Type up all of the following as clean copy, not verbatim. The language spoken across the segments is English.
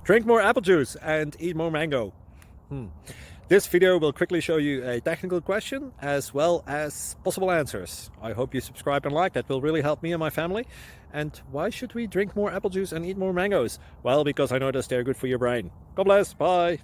Drink more apple juice and eat more mango. This video will quickly show you a technical question as well as possible answers. I hope you subscribe and like, that will really help me and my family. And why should we drink more apple juice and eat more mangoes? Well, because I noticed they're good for your brain. God bless, bye.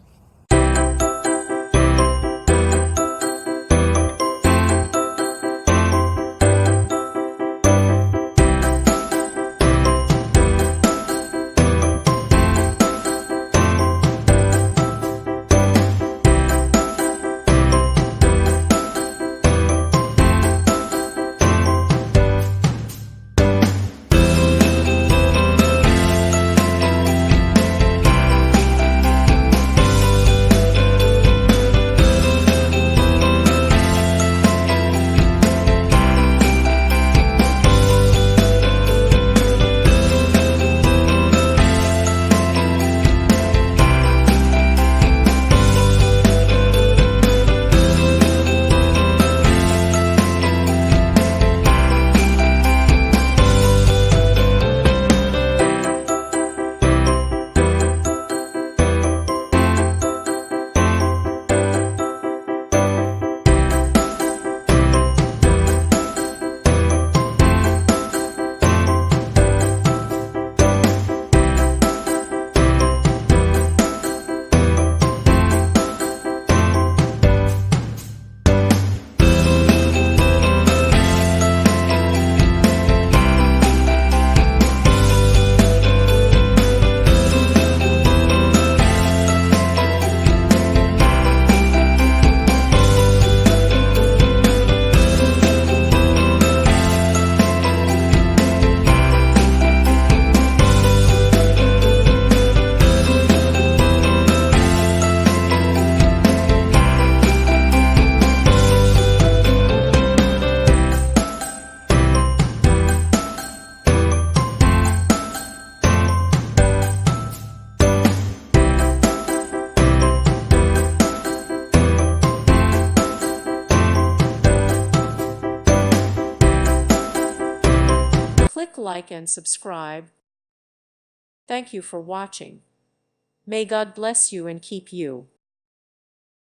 Click like and subscribe. Thank you for watching. May God bless you and keep you.